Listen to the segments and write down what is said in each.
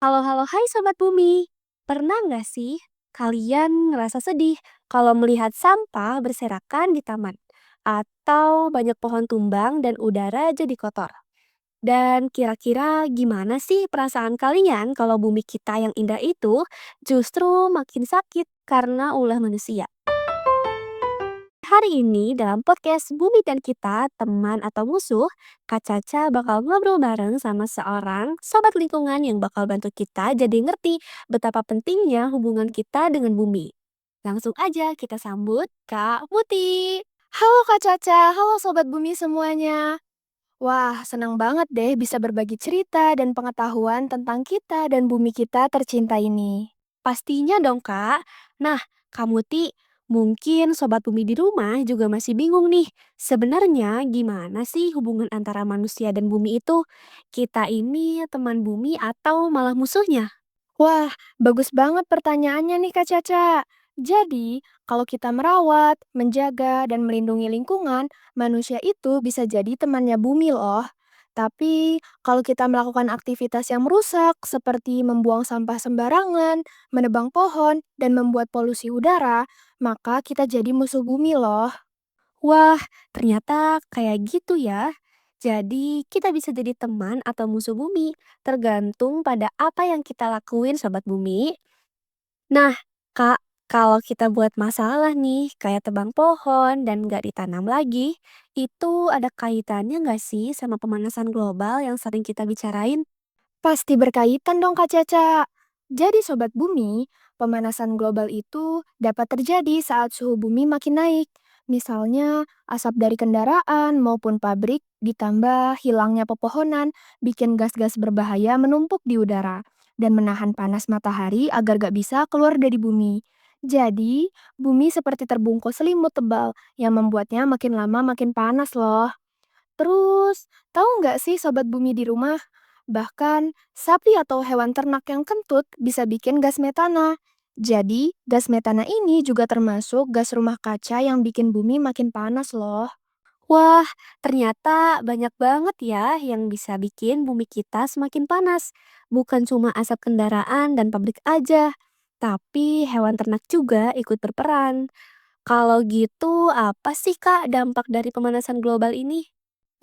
Halo halo, hai Sobat Bumi. Pernah nggak sih kalian ngerasa sedih kalau melihat sampah berserakan di taman? Atau banyak pohon tumbang dan udara jadi kotor? Dan kira-kira gimana sih perasaan kalian kalau bumi kita yang indah itu justru makin sakit karena ulah manusia? Hari ini dalam podcast Bumi dan Kita, Teman atau Musuh, Kak Caca bakal ngobrol bareng sama seorang sobat lingkungan yang bakal bantu kita jadi ngerti betapa pentingnya hubungan kita dengan bumi. Langsung aja kita sambut Kak Muti. Halo Kak Caca, halo Sobat Bumi semuanya. Wah, senang banget deh bisa berbagi cerita dan pengetahuan tentang kita dan bumi kita tercinta ini. Pastinya dong Kak. Nah, Kak Muti, mungkin sobat bumi di rumah juga masih bingung nih. Sebenarnya gimana sih hubungan antara manusia dan bumi itu? Kita ini teman bumi atau malah musuhnya? Wah, bagus banget pertanyaannya nih Kak Caca. Jadi, kalau kita merawat, menjaga, dan melindungi lingkungan, manusia itu bisa jadi temannya bumi loh. Tapi, kalau kita melakukan aktivitas yang merusak, seperti membuang sampah sembarangan, menebang pohon, dan membuat polusi udara, maka kita jadi musuh bumi loh. Wah, ternyata kayak gitu ya. Jadi, kita bisa jadi teman atau musuh bumi, tergantung pada apa yang kita lakuin, sobat bumi. Nah, Kak, kalau kita buat masalah nih, kayak tebang pohon dan nggak ditanam lagi, itu ada kaitannya nggak sih sama pemanasan global yang sering kita bicarain? Pasti berkaitan dong Kak Caca. Jadi Sobat Bumi, pemanasan global itu dapat terjadi saat suhu bumi makin naik. Misalnya asap dari kendaraan maupun pabrik ditambah hilangnya pepohonan bikin gas-gas berbahaya menumpuk di udara dan menahan panas matahari agar gak bisa keluar dari bumi. Jadi, bumi seperti terbungkus selimut tebal yang membuatnya makin lama makin panas loh. Terus, tahu nggak sih Sobat Bumi di rumah? Bahkan, sapi atau hewan ternak yang kentut bisa bikin gas metana. Jadi, gas metana ini juga termasuk gas rumah kaca yang bikin bumi makin panas loh. Wah, ternyata banyak banget ya yang bisa bikin bumi kita semakin panas. Bukan cuma asap kendaraan dan pabrik aja, tapi hewan ternak juga ikut berperan. Kalau gitu, apa sih Kak dampak dari pemanasan global ini?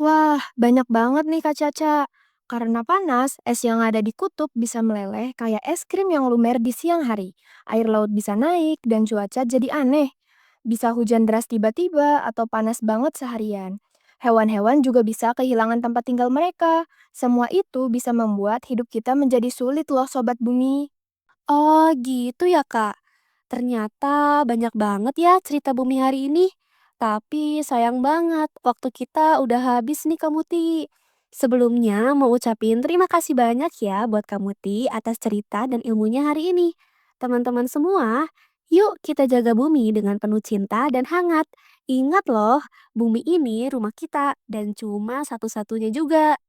Wah, banyak banget nih Kak Caca. Karena panas, es yang ada di kutub bisa meleleh kayak es krim yang lumer di siang hari. Air laut bisa naik dan cuaca jadi aneh. Bisa hujan deras tiba-tiba atau panas banget seharian. Hewan-hewan juga bisa kehilangan tempat tinggal mereka. Semua itu bisa membuat hidup kita menjadi sulit loh Sobat Bumi. Oh gitu ya Kak. Ternyata banyak banget ya cerita bumi hari ini. Tapi sayang banget waktu kita udah habis nih Kak Muti. Sebelumnya mau ucapin terima kasih banyak ya buat Kak Muti atas cerita dan ilmunya hari ini. Teman-teman semua, yuk kita jaga bumi dengan penuh cinta dan hangat. Ingat loh, bumi ini rumah kita dan cuma satu-satunya juga.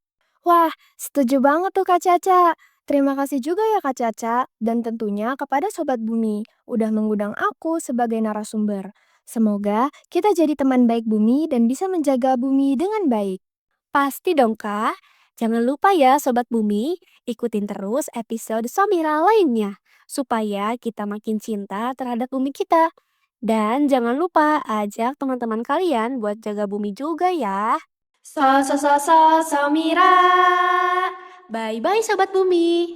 Wah, setuju banget tuh Kak Caca. Terima kasih juga ya Kak Caca, dan tentunya kepada Sobat Bumi, udah mengundang aku sebagai narasumber. Semoga kita jadi teman baik bumi dan bisa menjaga bumi dengan baik. Pasti dong Kak. Jangan lupa ya Sobat Bumi, ikutin terus episode Samira lainnya. Supaya kita makin cinta terhadap bumi kita. Dan jangan lupa ajak teman-teman kalian buat jaga bumi juga ya. Samira. Bye-bye Sobat Bumi.